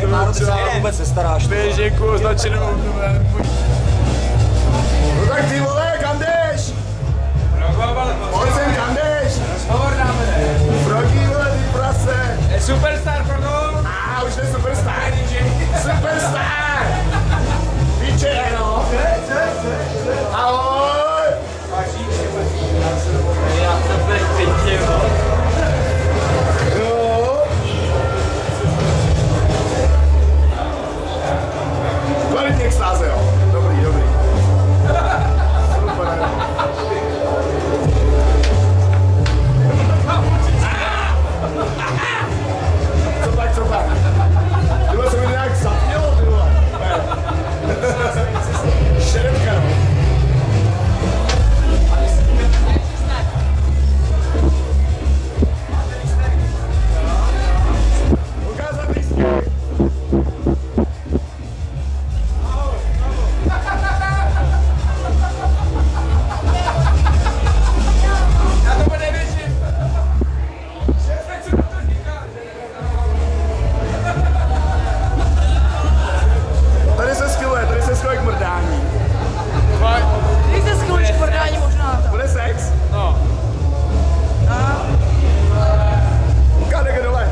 Máro, ty se vůbec nestaráš. Běžeku označenou. No tak ty vole, kam jdeš? Pojď sem, kam jdeš? Rozhovor dáme, ne? Frogi, vole, ty prase. Je superstar, Frogo? Už je superstar. Superstar. Píče, no. Ahoj. Já to bych pětě, Kvalitní extáze, jo. Dobrý, dobrý. Super. Co tak? Tyhle se mi nějak zapnělo, tyhle. Šeretka, no. Ukázat lístky. Tady se skiluje k mrdání. Když se skiluješ k mrdání možná. Bude sex? No. Kade dole.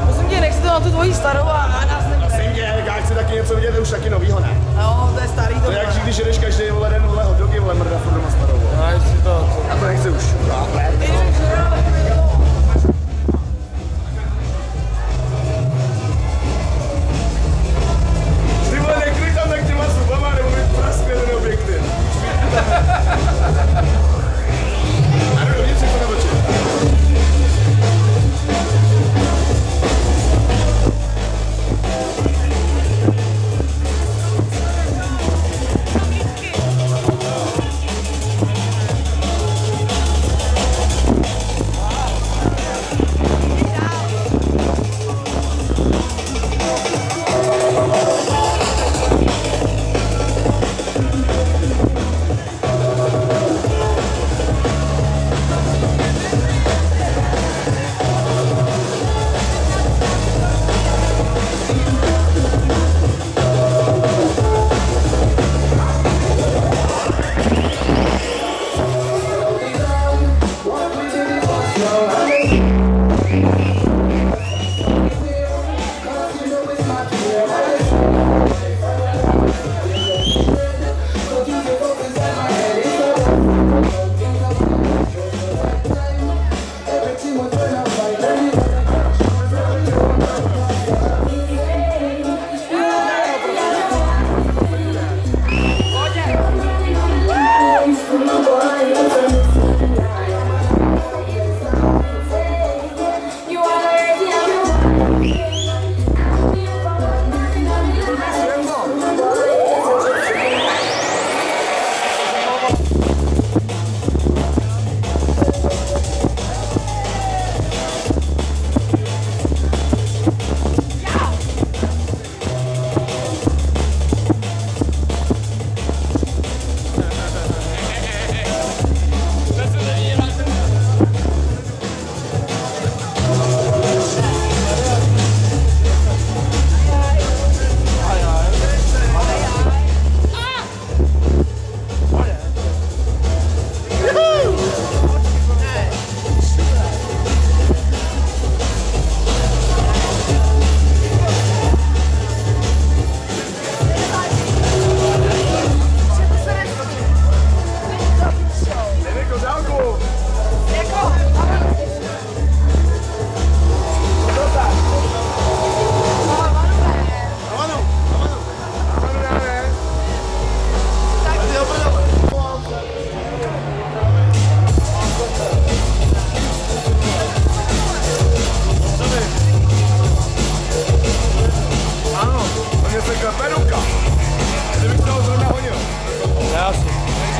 Prosím tě, nech si to na tu tvoji starou a nás nevíte. Prosím tě, já chci taky něco vidět, už taky novýho, ne? No, to je starý to. To je jak když jedeš každý vole den vole hot dogy, vole mrda furt doma starou. No, jestli to... Já to nechci už. Ty vole, nekryj tam tak těma zubama, nebo mi praskne ten objektiv. A jdu dovnitř, to natočit.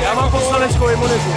Já mám poslaneckou imunitu.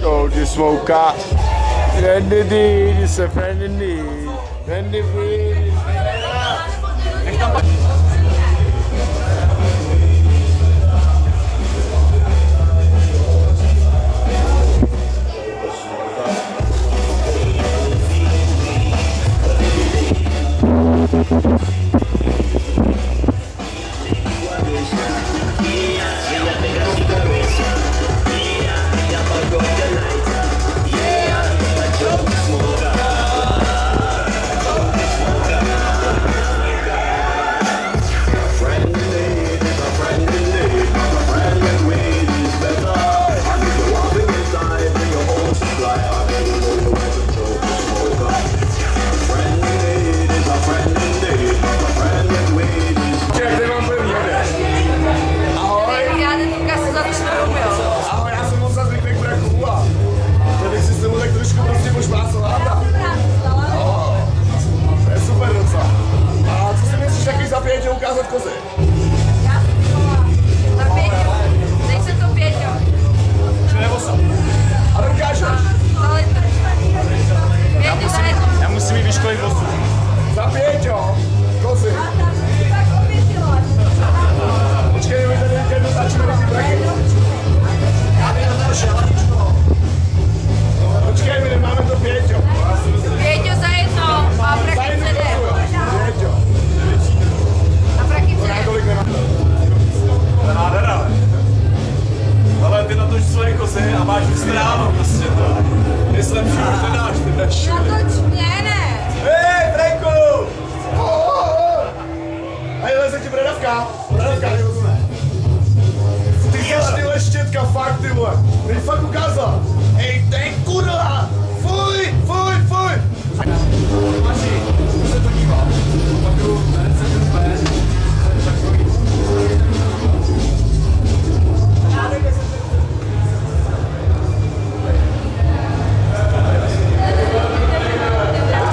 Go to smoker. Then the deed is a friend in need. Then the weed is ukázat kozy. Tak Pěťo, dej se to Pěťo. Nebo se. A dokážeš. Za litr. Pěťo, za litr. Já musím jít vyškolit vosu. Za Pěťo, kozy. Počkej, my tady jedno začíme rychlý prachy. Já nejdu to šelaničko. Počkej, my nemáme to Pěťo. Pěťo za jedno, a prachy se jde. Pěťo. A prachy se jde. Kolik nemám? To je nádhera. Ale ty natoč svoje kozy a máš vystráno prostě to. Jestli lepší už nedáš, ty dáš. Natoč mě, ne. Hej, Franku! Hej, leze ti bradavka. Bradavka, nejde. Ty jsi ty leštětka, fakt ty vole. Teď fakt ukázal. Hej, ten kurva. Fuj, fuj, fuj. Maši, se to dívá. Pak jdu na receptu péř.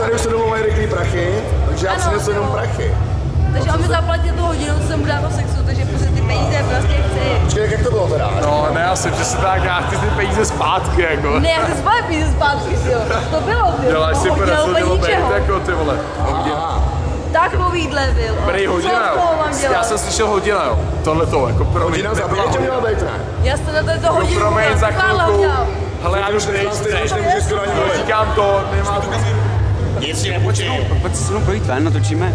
Tady už se domů mají rychlý prachy, takže já přinesu jenom prachy. Takže on mi zaplatil tu hodinu, co jsem mu dával sexu, takže prostě ty peníze prostě chci. Počkej, jak to bylo teda? No, ne asi, přesně tak, já chci ty peníze zpátky, jako. Ne, já chci spát peníze zpátky, jo. To bylo, ty. Děláš si Hodil prso, dělo být, ničeho. jako ty vole. Takovýhle byl. Prý hodina, Co z toho mám jo. dělat? Já jsem slyšel hodina, jo. Tohle to, jako promiň. Hodina za nebyla Pěťo měla být, ne? Já jsem na to hodinu promiň, za chvilku. Hele, já už Ty nemůžeš skoro ani mluvit. říkám to, nemá to. Nic si nepočím. Pojď se mnou projít ven, natočíme.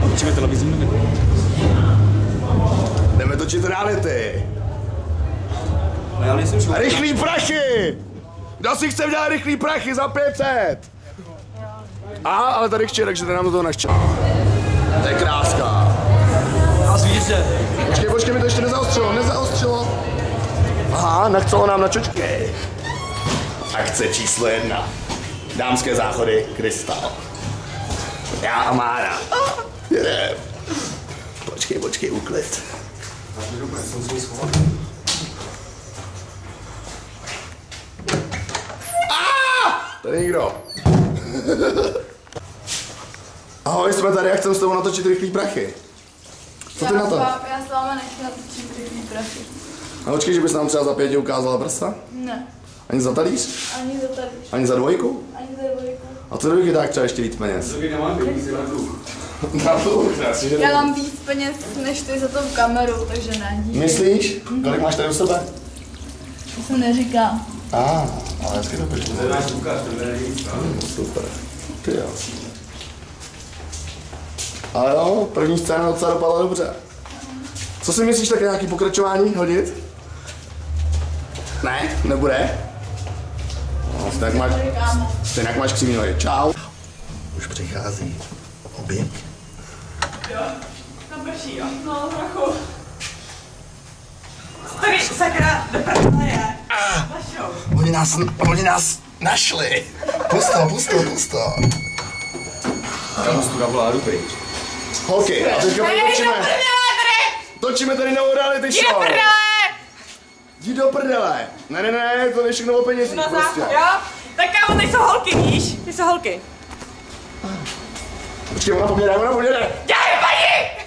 Natočíme televizní noviny. Jdeme točit reality. No já nejsem šlo. Rychlý prachy! Kdo si chce dělat rychlý prachy za 500? Aha, ale tady chci, takže nám do toho nechče. To je kráska. A zvíře. Počkej, mi to ještě nezaostřilo. Aha, nechcelo nám na čočky. Akce číslo 1. Dámské záchody, Krystal. Já a Mára. Jedem. Počkej, uklid. Tady nikdo. Ahoj, jsme tady a chceme s tebou natočit rychlý prachy. Co ty na to? Já s váma nechci natočit rychlý prachy. A počkej, že bys nám třeba za 5 ukázala prsta? Ne, Ani za talíř? ani za tady, Ani za 2? ani za dvojku. A co kdybych tak třeba ještě víc peněz? Na dluh, ne, si, že Já mám víc peněz než ty za tou kamerou, takže ne. Díky. myslíš? Kolik máš tady u sebe? To se neříká. Ale hezky to pěkně. Super. Ty jo. Ale jo, první scéna docela dopadla dobře. Co si myslíš, tak nějaký pokračování hodit? Ne, nebude? No, stejnak máš křivý nohy. Čau. Už přichází oběť. Jo, tam prší, jo. No, trochu. Starý, sakra, do prdele, já. oni nás našli. Pusto. Tam studa vládu pryč. Holky, a teďka točíme tady novou reality show. Jdi do prdele. Ne, to je všechno o penězích prostě. Jo? Tak kámo, tady jsou holky, víš? Ty jsou holky. Počkej, ona poměrá. Dělej, vypadni!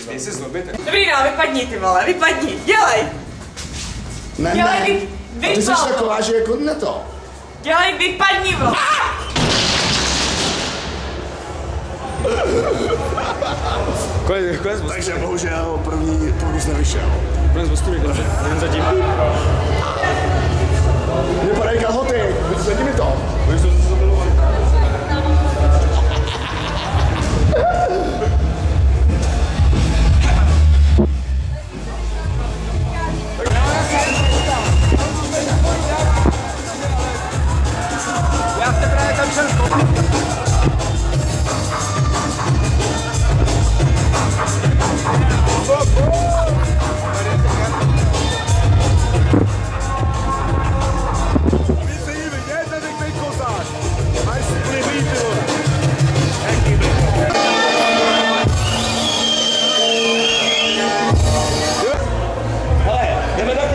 Ty jsi zloběte. Dobrý, no, vypadni, ty vole, vypadni, dělej! Ne. Dělej, A ty jsi taková, že jako ne to. Dělej, vypadni, vole! Konec Takže bohužel první pokus nevyšel. Konec ostudy, dobře. Jdem za tím. Mě padají kalhoty, zvedni mi to. Já se právě tam šel.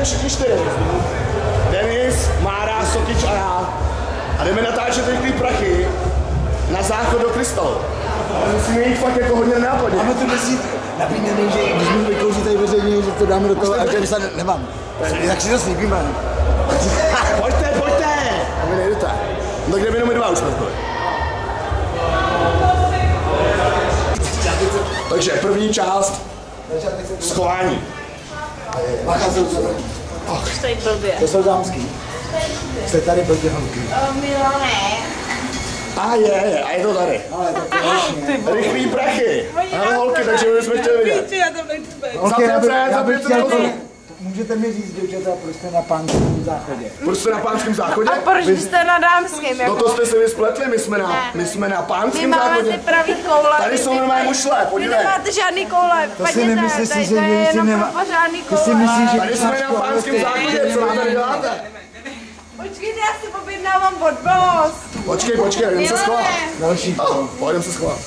Všichni 4. Denis, Mára, Sokič a já. A jdeme natáčet rychlý prachy na záchod do Krystalu. Musíme jít fakt jako hodně nápadně. Máme to besít, nabídněný, že když mi vykouří tady veřejně, že to dáme do toho a že vysadne, nemám. Jak si to slíbíme? Pojďte! A vy nejdete. No tak jdeme jenom 2 už jsme byli. Takže první část schování. Bacha jsou co? Už tady blbě. To jsou dámský. Jste tady blbě holky. Milane. A je to tady. Ale tak to je vlastně. Rychlý prachy. Ale holky, takže my jsme chtěli vidět. Já to nechci. Holky, já bych chtěl to. Můžete mi říct, děvčata, proč jste na pánském záchodě? Proč jste na pánském záchodě? A proč jste na dámském? No to jste si vyspletli, my jsme na Vy pánském máte záchodě. ty pravý koule. Tady jsou normální mušle, Vy podívej. nemáte žádný koule. To si nemyslíš, že vy si nemá... Ty si myslíš, že Tady jsme na pánském záchodě, co vy tady děláte? Počkejte, já si objednávám odvoz. Počkej, jdem se schovat. další. Pojďme se schovat.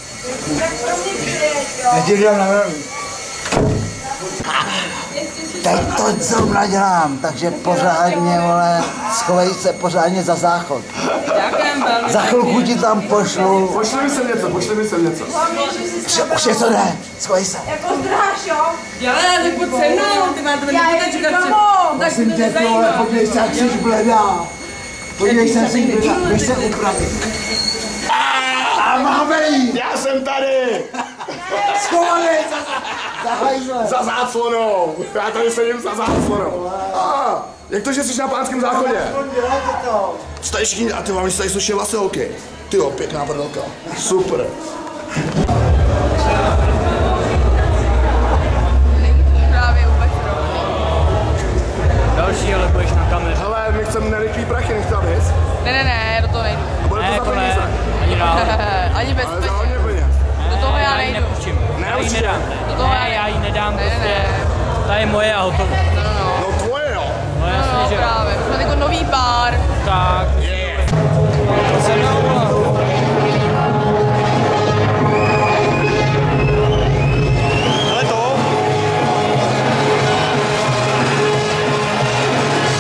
Tak pro mě přijeď, jo. Já ti dělám na velmi. Teď to zrovna dělám, takže pořádně, vole, schovej se pořádně za záchod. Za chvilku ti tam pošlu. Pošli mi sem něco. Už je to ne, schovej se. Jako zdráš, jo? Ale ty pojď se mnou, ty máte Já tady jedu počkat. domů. Tak Prosím to tě, ty vole, nezajímá. podívej se, jak jsi bledá. Podívej se, jak jsi bledá, běž se upravit. A máme jí! Já jsem tady! Schovaný za hajzle. Za záclonou! Já tady sedím za záclonou. Jak to, že jsi na pánském záchodě? Dělejte to. Tady všichni, a ty vám tady sluší vlasy holky. Ty jo, pěkná prdelka. Super. Právě vůbec Další, ale budeš na kameře. Hele, my chceme nerychlý prachy, nech tam jít. Ne, do toho nejdu. A bude to za peníze. Ani náhodou. Ani bez Ale za peněz. hodně peněz. Do toho já Já ji nejdu. nepůjčím. Já ji Neurčitě. nedám. Do toho Ne, já ji nedám, prostě. Ne. Ta je moje a hotovo. No tvoje jo. No jasně, No že jo. právě. Jsme jako nový pár. Tak. Se mnou. Ale to?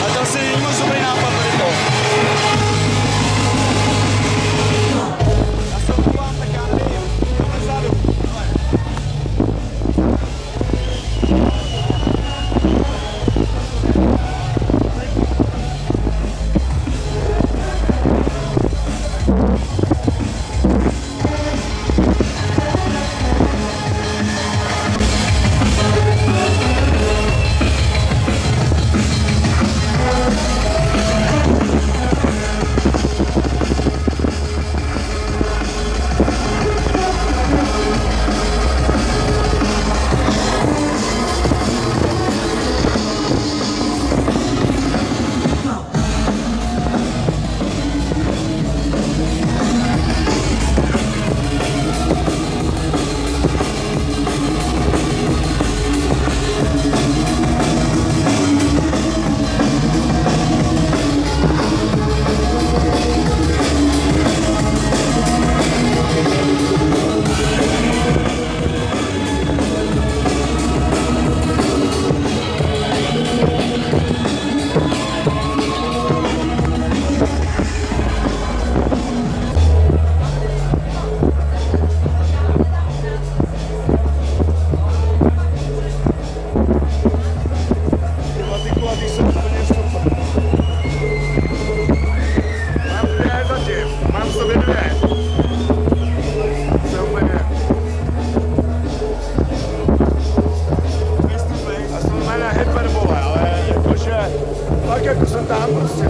A to si není moc dobrý nápad, tady to. Já se omlouvám, tak já nevím. Jdeme vzadu. Hele. jako jsem tam prostě.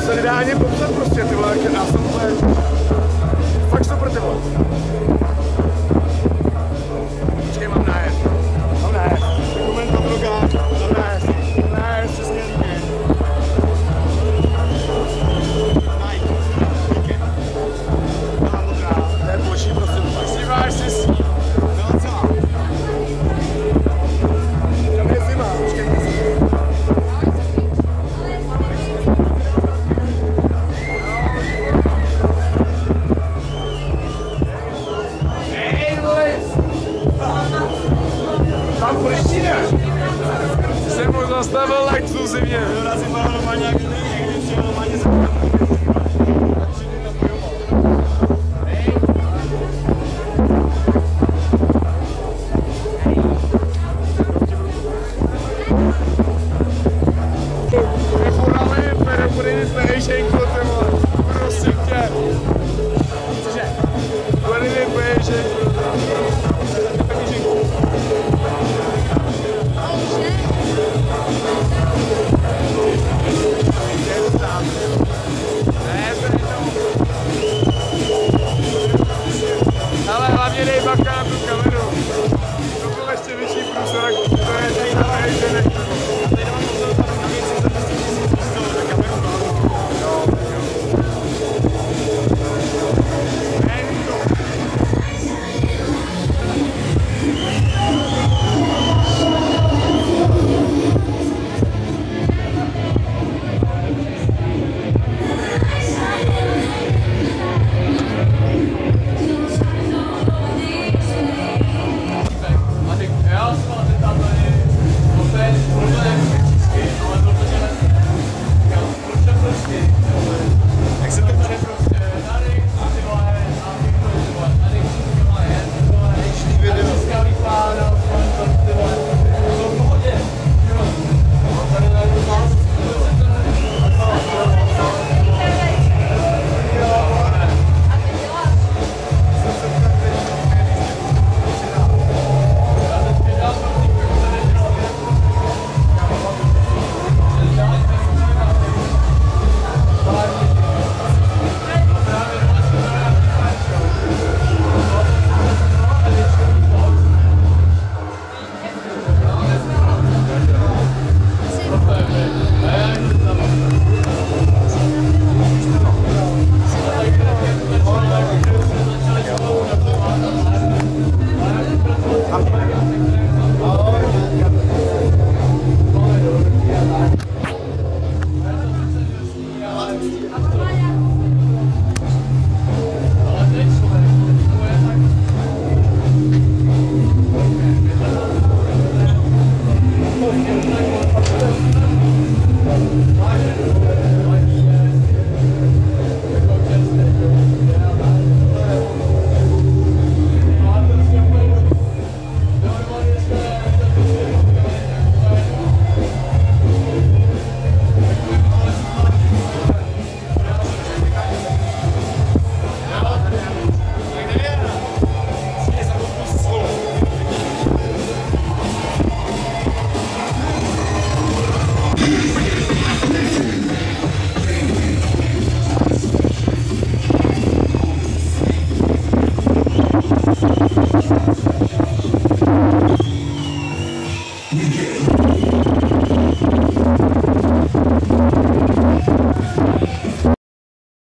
Se nedá ani popsat prostě, ty vole, já jsem úplně... Fakt super, ty vole. Počkej, mám nájezd. Mám nájezd. Dokument na droga. Mám nájezd. Nájezd, přesně líbí. Nike. Díky. Aha, modrá. To je boží, prostě. Sníváš si s ní. No co? Tam je zima, počkejte si. Jsem mu zastavil exkluzivně. Dorazím vám normálně jak někdy přijel normálně za... Ale hlavně dej baka na tu kameru. To byl ještě větší průsor, to je tady na Asian. A teď mám pozor na věci za 10 000 na kameru. Jak se to může prostě?